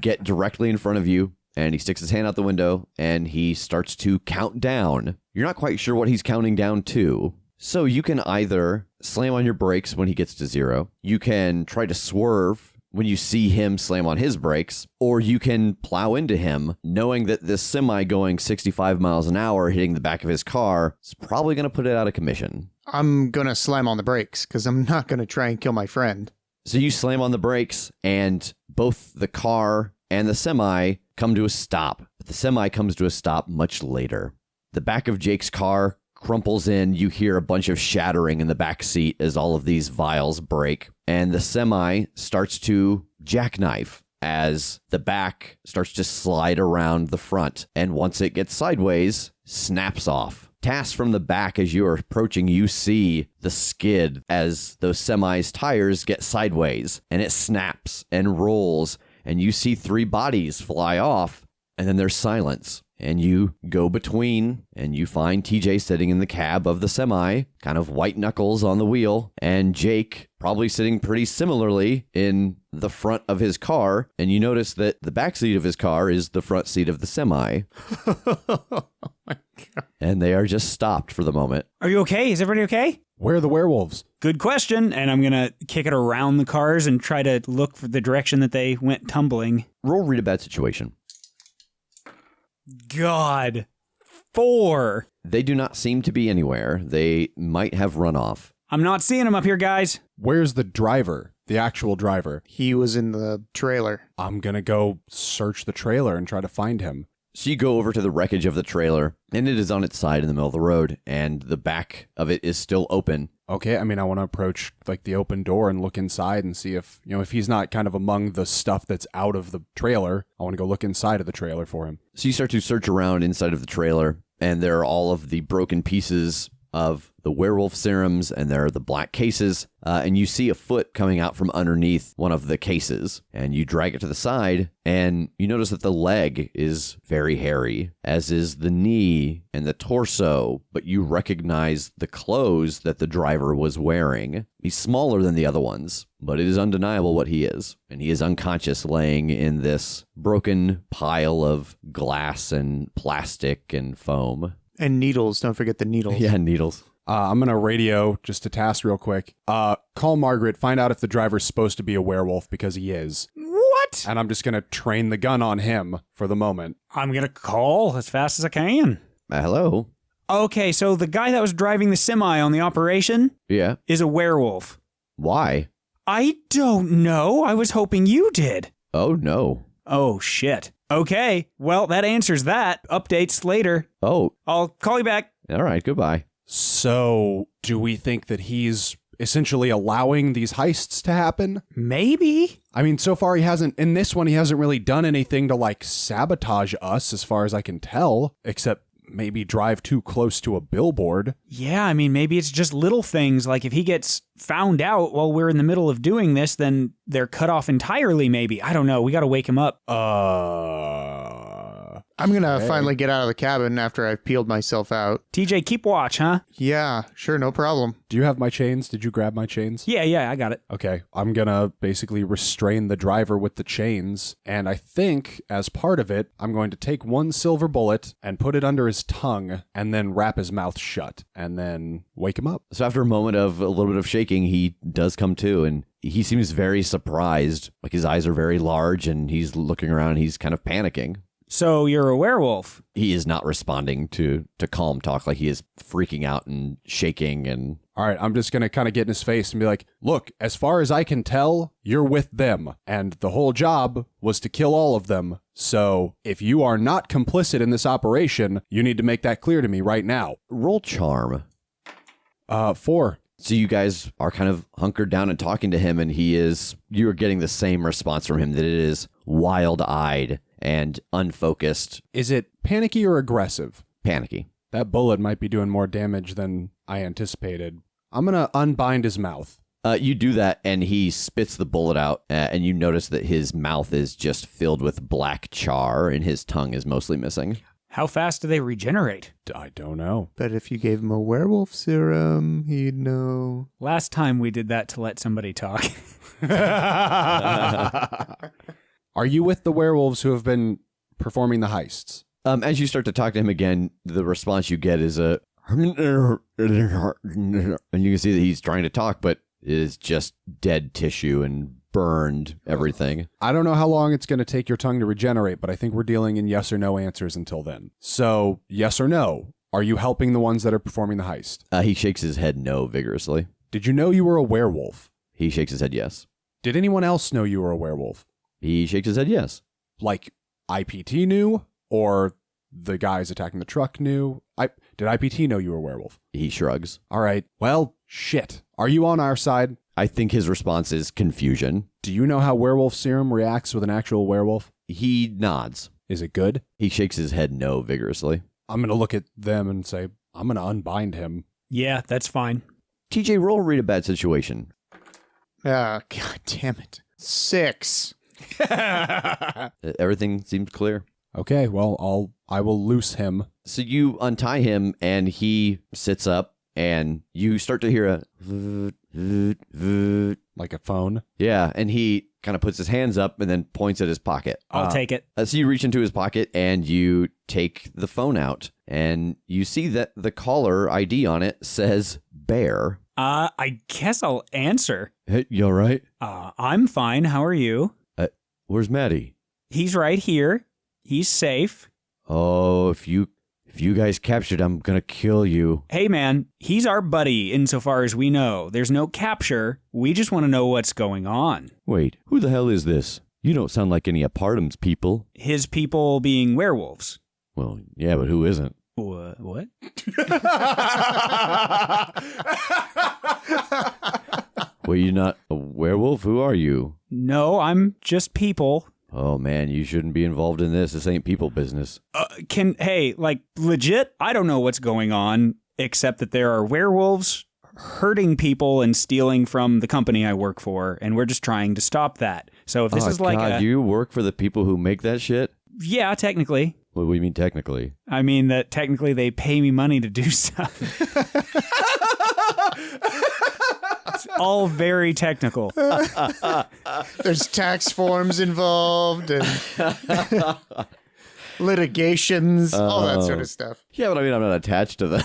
get directly in front of you, and he sticks his hand out the window, and he starts to count down. You're not quite sure what he's counting down to. So you can either slam on your brakes when he gets to 0, you can try to swerve when you see him slam on his brakes, or you can plow into him, knowing that this semi going 65 miles an hour hitting the back of his car is probably going to put it out of commission. I'm going to slam on the brakes because I'm not going to try and kill my friend. So you slam on the brakes, and both the car and the semi come to a stop. But the semi comes to a stop much later. The back of Jake's car crumples in. You hear a bunch of shattering in the back seat as all of these vials break. And the semi starts to jackknife as the back starts to slide around the front. And once it gets sideways, snaps off. Tass, from the back, as you are approaching, you see the skid as those semi's tires get sideways, and it snaps and rolls, and you see 3 bodies fly off, and then there's silence. And you go between, and you find TJ sitting in the cab of the semi, kind of white knuckles on the wheel, and Jake probably sitting pretty similarly in the front of his car, and you notice that the back seat of his car is the front seat of the semi. Oh my God. And they are just stopped for the moment. Are you okay? Is everybody okay? Where are the werewolves? Good question. And I'm going to kick it around the cars and try to look for the direction that they went tumbling. Roll read a bad situation. God. 4. They do not seem to be anywhere. They might have run off. I'm not seeing them up here, guys. Where's the driver? The actual driver? He was in the trailer. I'm going to go search the trailer and try to find him. So you go over to the wreckage of the trailer, and it is on its side in the middle of the road, and the back of it is still open. Okay, I mean, I want to approach like the open door and look inside and see if, if he's not kind of among the stuff that's out of the trailer. I want to go look inside of the trailer for him. So you start to search around inside of the trailer, and there are all of the broken pieces of the werewolf serums, and there are the black cases, and you see a foot coming out from underneath one of the cases, and you drag it to the side, and you notice that the leg is very hairy, as is the knee and the torso, but you recognize the clothes that the driver was wearing. He's smaller than the other ones, but it is undeniable what he is, and he is unconscious laying in this broken pile of glass and plastic and foam. And needles. Don't forget the needles. Yeah, needles. I'm going to radio just to Tass real quick. Call Margaret, find out if the driver's supposed to be a werewolf, because he is. What? And I'm just going to train the gun on him for the moment. I'm going to call as fast as I can. Hello? Okay, so the guy that was driving the semi on the operation Yeah. is a werewolf. Why? I don't know. I was hoping you did. Oh, no. Oh, shit. Okay, well, that answers that. Updates later. Oh, I'll call you back. all right. Goodbye. So, do we think that he's essentially allowing these heists to happen? Maybe. I mean, so far he hasn't really done anything to like sabotage us as far as I can tell, except maybe drive too close to a billboard. Yeah, I mean, maybe it's just little things. Like if he gets found out while we're in the middle of doing this, then they're cut off entirely, maybe. I don't know. We got to wake him up. I'm going to finally get out of the cabin after I've peeled myself out. TJ, keep watch, huh? Yeah, sure, no problem. Do you have my chains? Did you grab my chains? Yeah, I got it. Okay, I'm gonna basically restrain the driver with the chains, and I think, as part of it, I'm going to take one silver bullet and put it under his tongue, and then wrap his mouth shut, and then wake him up. So after a moment of a little bit of shaking, he does come to, and he seems very surprised. Like his eyes are very large, and he's looking around, and he's kind of panicking. So you're a werewolf. He is not responding to calm talk. Like he is freaking out and shaking. And All right, I'm just gonna kind of get in his face and be like, look, as far as I can tell, you're with them, and the whole job was to kill all of them. So if you are not complicit in this operation, you need to make that clear to me right now. roll charm. 4. So you guys are kind of hunkered down and talking to him, and you're getting the same response from him, that it is wild-eyed and unfocused. Is it panicky or aggressive? Panicky. That bullet might be doing more damage than I anticipated. I'm gonna unbind his mouth. You do that, and he spits the bullet out, and you notice that his mouth is just filled with black char, and his tongue is mostly missing. How fast do they regenerate? I don't know. But if you gave him a werewolf serum, he'd know. Last time we did that to let somebody talk. Are you with the werewolves who have been performing the heists? As you start to talk to him again, the response you get is a... And you can see that he's trying to talk, but it is just dead tissue and burned everything. I don't know how long it's going to take your tongue to regenerate, but I think we're dealing in yes or no answers until then. So, yes or no, are you helping the ones that are performing the heist? He shakes his head no vigorously. Did you know you were a werewolf? He shakes his head yes. Did anyone else know you were a werewolf? He shakes his head yes. Like IPT knew? Or the guys attacking the truck knew? Did IPT know you were a werewolf? He shrugs. All right. Well, shit. Are you on our side? I think his response is confusion. Do you know how werewolf serum reacts with an actual werewolf? He nods. Is it good? He shakes his head no vigorously. I'm going to look at them and say, I'm going to unbind him. Yeah, that's fine. TJ, roll read a bad situation. Ah, god damn it. 6. Everything seems clear. Okay, well, I will loose him. So you untie him, and he sits up, and you start to hear a... Like a phone. Yeah, and he kind of puts his hands up and then points at his pocket. I'll take it. So you reach into his pocket, and you take the phone out, and you see that the caller ID on it says Bear. I guess I'll answer. Hey, you all right? I'm fine. How are you? Where's Maddie? He's right here. He's safe. Oh, if you guys captured, I'm gonna kill you. Hey, man, he's our buddy insofar as we know. There's no capture. We just want to know what's going on. Wait, who the hell is this? You don't sound like any of Partum's people. His people being werewolves. Well, yeah, but who isn't? What? Well, you're not a werewolf? Who are you? No, I'm just people. Oh, man, you shouldn't be involved in this. This ain't people business. Hey, like, legit, I don't know what's going on, except that there are werewolves hurting people and stealing from the company I work for, and we're just trying to stop that. So if this is like God, you work for the people who make that shit? Yeah, technically. What do you mean technically? I mean that technically they pay me money to do stuff. It's all very technical. There's tax forms involved and litigations, all that sort of stuff. Yeah, but I mean, I'm not attached to them.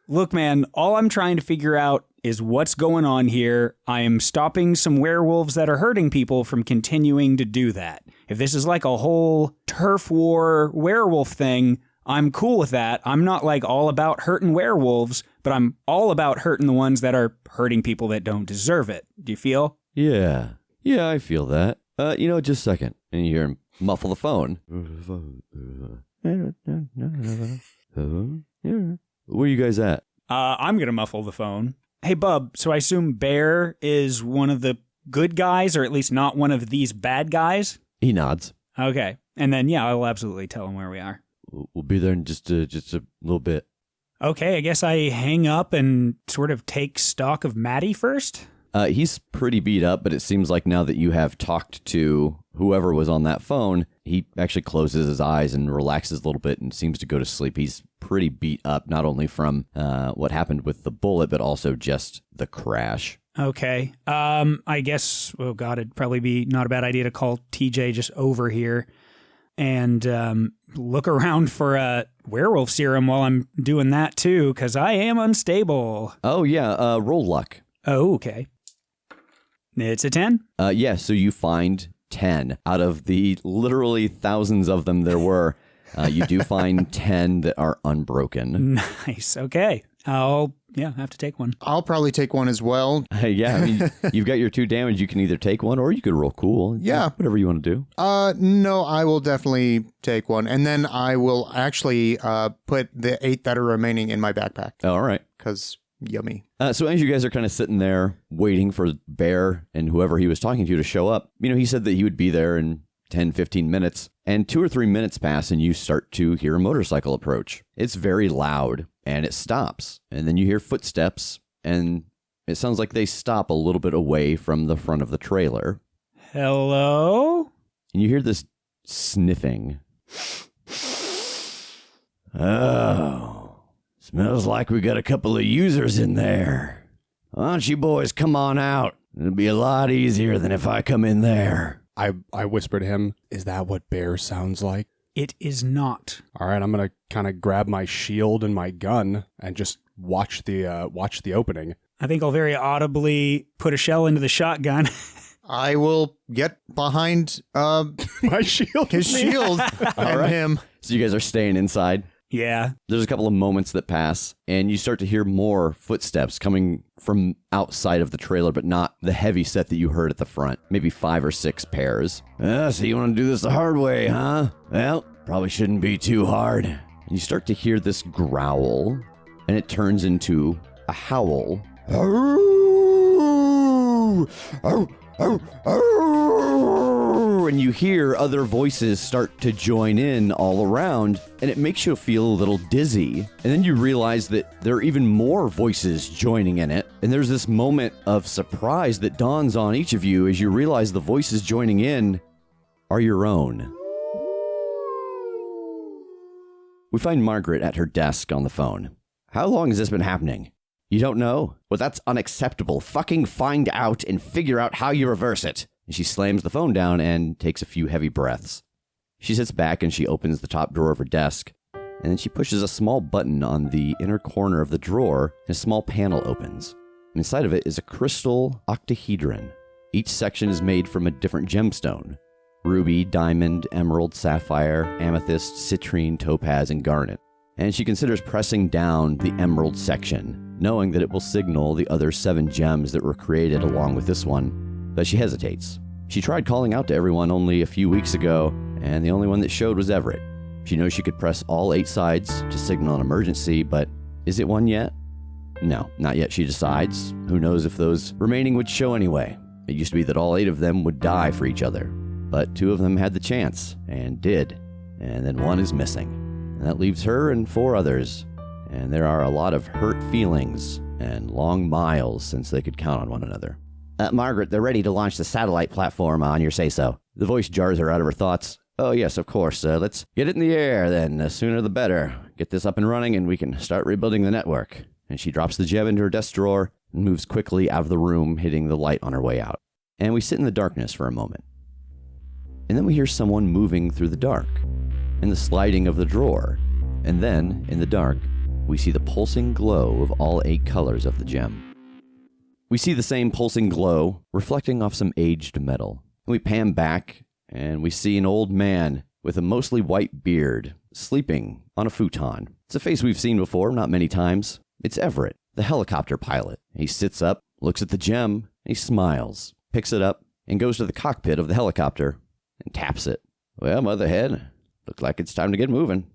Look, man, all I'm trying to figure out is what's going on here. I am stopping some werewolves that are hurting people from continuing to do that. If this is like a whole turf war werewolf thing, I'm cool with that. I'm not like all about hurting werewolves, but I'm all about hurting the ones that are hurting people that don't deserve it. Do you feel? Yeah. Yeah, I feel that. Just a second. And you hear him muffle the phone. Where are you guys at? I'm going to muffle the phone. Hey, Bub, so I assume Bear is one of the good guys, or at least not one of these bad guys? He nods. Okay. And then, yeah, I'll absolutely tell him where we are. We'll be there in just a little bit. Okay, I guess I hang up and sort of take stock of Maddie first? He's pretty beat up, but it seems like now that you have talked to whoever was on that phone, he actually closes his eyes and relaxes a little bit and seems to go to sleep. He's pretty beat up, not only from what happened with the bullet, but also just the crash. Okay. I guess, oh God, it'd probably be not a bad idea to call TJ just over here and look around for a werewolf serum while I'm doing that too, because I am unstable. Oh, yeah. Roll luck. Oh, okay. It's a 10? Yeah, so you find 10 out of the literally thousands of them there were. You do find 10 that are unbroken. Nice. Okay. I'll have to take one. I'll probably take one as well. Yeah, I mean, you've got your 2 damage. You can either take one or you could roll cool. Yeah. Whatever you want to do. No, I will definitely take one. And then I will actually put the 8 that are remaining in my backpack. All right. Because yummy. So as you guys are kind of sitting there waiting for Bear and whoever he was talking to show up, he said that he would be there in 10, 15 minutes. And 2 or 3 minutes pass and you start to hear a motorcycle approach. It's very loud and it stops. And then you hear footsteps and it sounds like they stop a little bit away from the front of the trailer. Hello? And you hear this sniffing. Oh. Smells like we got a couple of users in there. Why don't you boys come on out? It'll be a lot easier than if I come in there. I whisper to him, is that what Bear sounds like? It is not. All right, I'm going to kind of grab my shield and my gun and just watch the opening. I think I'll very audibly put a shell into the shotgun. I will get behind My shield? his shield and right. him. So you guys are staying inside. Yeah. There's a couple of moments that pass, and you start to hear more footsteps coming from outside of the trailer, but not the heavy set that you heard at the front. Maybe 5 or 6 pairs. So you want to do this the hard way, huh? Well, probably shouldn't be too hard. And you start to hear this growl, and it turns into a howl. And you hear other voices start to join in all around, and it makes you feel a little dizzy. And then you realize that there are even more voices joining in it. And there's this moment of surprise that dawns on each of you as you realize the voices joining in are your own. We find Margaret at her desk on the phone. How long has this been happening? You don't know? Well, that's unacceptable. Fucking find out and figure out how you reverse it. And she slams the phone down and takes a few heavy breaths. She sits back and she opens the top drawer of her desk. And then she pushes a small button on the inner corner of the drawer and a small panel opens. Inside of it is a crystal octahedron. Each section is made from a different gemstone. Ruby, diamond, emerald, sapphire, amethyst, citrine, topaz, and garnet. And she considers pressing down the emerald section, knowing that it will signal the other 7 gems that were created along with this one. But she hesitates. She tried calling out to everyone only a few weeks ago, and the only one that showed was Everett. She knows she could press all 8 sides to signal an emergency, but is it one yet? No, not yet, she decides. Who knows if those remaining would show anyway. It used to be that all 8 of them would die for each other, but 2 of them had the chance, and did, and then 1 is missing. And that leaves her and 4 others, and there are a lot of hurt feelings and long miles since they could count on one another. Margaret, they're ready to launch the satellite platform on your say-so. The voice jars her out of her thoughts. Oh, yes, of course. Let's get it in the air, then. The sooner the better. Get this up and running, and we can start rebuilding the network. And she drops the gem into her desk drawer and moves quickly out of the room, hitting the light on her way out. And we sit in the darkness for a moment. And then we hear someone moving through the dark, and the sliding of the drawer. And then, in the dark, we see the pulsing glow of all 8 colors of the gem. We see the same pulsing glow reflecting off some aged metal. We pan back, and we see an old man with a mostly white beard sleeping on a futon. It's a face we've seen before, not many times. It's Everett, the helicopter pilot. He sits up, looks at the gem, and he smiles, picks it up, and goes to the cockpit of the helicopter and taps it. Well, Motherhead, looks like it's time to get moving.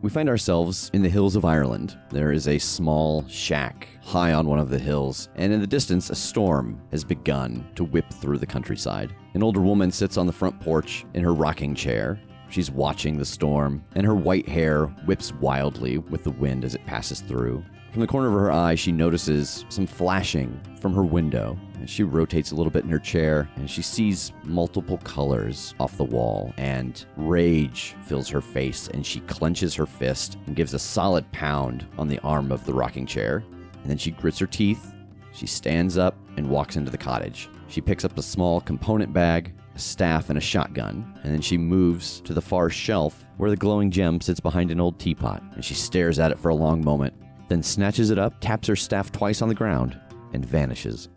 We find ourselves in the hills of Ireland. There is a small shack high on one of the hills, and in the distance, a storm has begun to whip through the countryside. An older woman sits on the front porch in her rocking chair. She's watching the storm, and her white hair whips wildly with the wind as it passes through. From the corner of her eye, she notices some flashing from her window. She rotates a little bit in her chair, and she sees multiple colors off the wall, and rage fills her face, and she clenches her fist and gives a solid pound on the arm of the rocking chair. And then she grits her teeth, she stands up and walks into the cottage. She picks up a small component bag, a staff, and a shotgun, and then she moves to the far shelf where the glowing gem sits behind an old teapot, and she stares at it for a long moment, then snatches it up, taps her staff twice on the ground, and vanishes.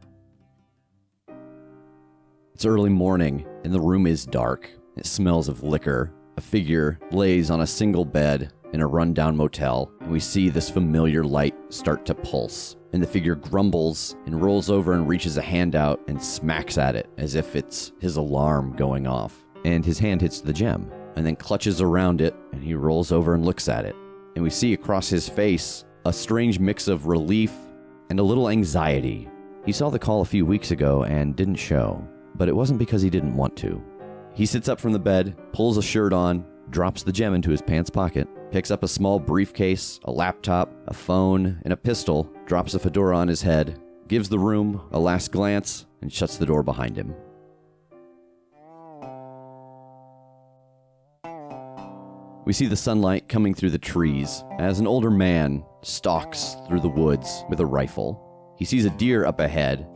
It's early morning, and the room is dark. It smells of liquor. A figure lays on a single bed in a rundown motel, and we see this familiar light start to pulse. And the figure grumbles and rolls over and reaches a hand out and smacks at it as if it's his alarm going off. And his hand hits the gem, and then clutches around it, and he rolls over and looks at it. And we see across his face a strange mix of relief and a little anxiety. He saw the call a few weeks ago and didn't show, but it wasn't because he didn't want to. He sits up from the bed, pulls a shirt on, drops the gem into his pants pocket, picks up a small briefcase, a laptop, a phone, and a pistol, drops a fedora on his head, gives the room a last glance, and shuts the door behind him. We see the sunlight coming through the trees as an older man stalks through the woods with a rifle. He sees a deer up ahead.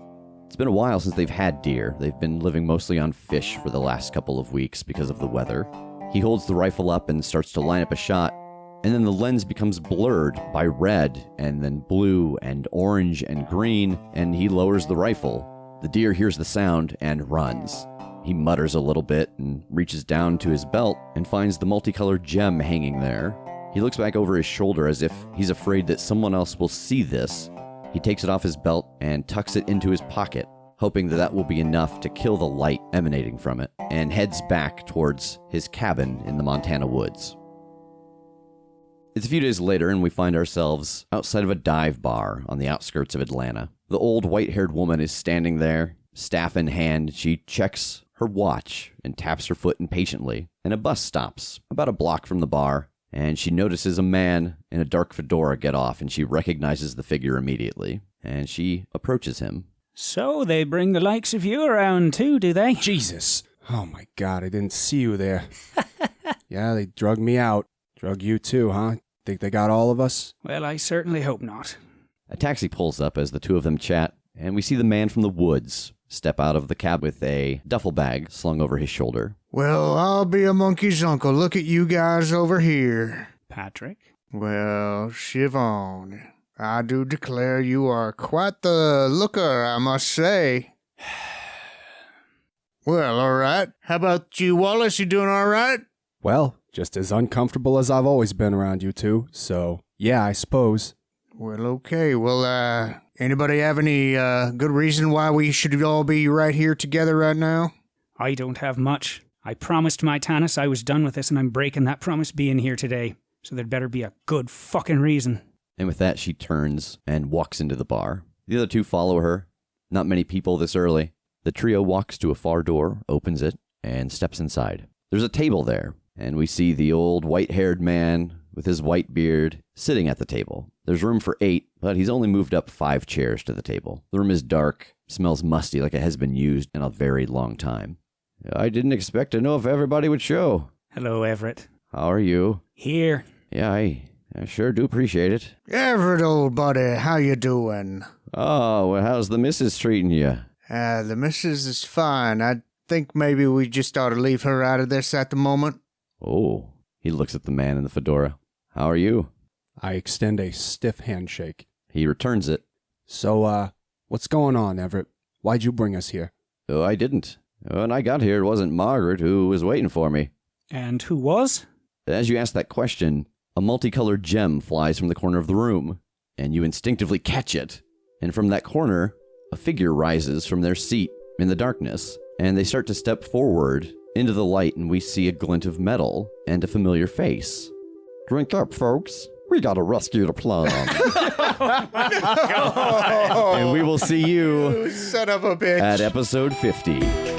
It's been a while since they've had deer. They've been living mostly on fish for the last couple of weeks because of the weather. He holds the rifle up and starts to line up a shot, and then the lens becomes blurred by red and then blue and orange and green, and he lowers the rifle. The deer hears the sound and runs. He mutters a little bit and reaches down to his belt and finds the multicolored gem hanging there. He looks back over his shoulder as if he's afraid that someone else will see this. He takes it off his belt and tucks it into his pocket, hoping that that will be enough to kill the light emanating from it, and heads back towards his cabin in the Montana woods. It's a few days later, and we find ourselves outside of a dive bar on the outskirts of Atlanta. The old white-haired woman is standing there, staff in hand. She checks her watch and taps her foot impatiently, and a bus stops about a block from the bar, and she notices a man in a dark fedora get off, and she recognizes the figure immediately, and she approaches him. So they bring the likes of you around too, do they? Jesus. Oh my God, I didn't see you there. Yeah, they drug me out. Drug you too, huh? Think they got all of us? Well, I certainly hope not. A taxi pulls up as the two of them chat, and we see the man from the woods step out of the cab with a duffel bag slung over his shoulder. Well, I'll be a monkey's uncle. Look at you guys over here. Patrick? Well, Siobhan, I do declare you are quite the looker, I must say. Well, all right. How about you, Wallace? You doing all right? Well, just as uncomfortable as I've always been around you two, so yeah, I suppose. Well, okay. Well, anybody have any good reason why we should all be right here together right now? I don't have much. I promised my Tass I was done with this, and I'm breaking that promise being here today. So there'd better be a good fucking reason. And with that, she turns and walks into the bar. The other two follow her. Not many people this early. The trio walks to a far door, opens it, and steps inside. There's a table there, and we see the old white-haired man with his white beard sitting at the table. There's room for 8, but he's only moved up 5 chairs to the table. The room is dark, smells musty like it has been used in a very long time. I didn't expect to know if everybody would show. Hello, Everett. How are you? Here. Yeah, I sure do appreciate it. Everett, old buddy, how you doing? Oh, well, how's the missus treating you? The missus is fine. I think maybe we just ought to leave her out of this at the moment. Oh, he looks at the man in the fedora. How are you? I extend a stiff handshake. He returns it. So, what's going on, Everett? Why'd you bring us here? Oh, I didn't. When I got here, it wasn't Margaret who was waiting for me. And who was? As you ask that question, a multicolored gem flies from the corner of the room, and you instinctively catch it. And from that corner, a figure rises from their seat in the darkness, and they start to step forward into the light, and we see a glint of metal and a familiar face. Drink up, folks. We gotta rescue the plum. And we will see you Son of a bitch. at episode 50.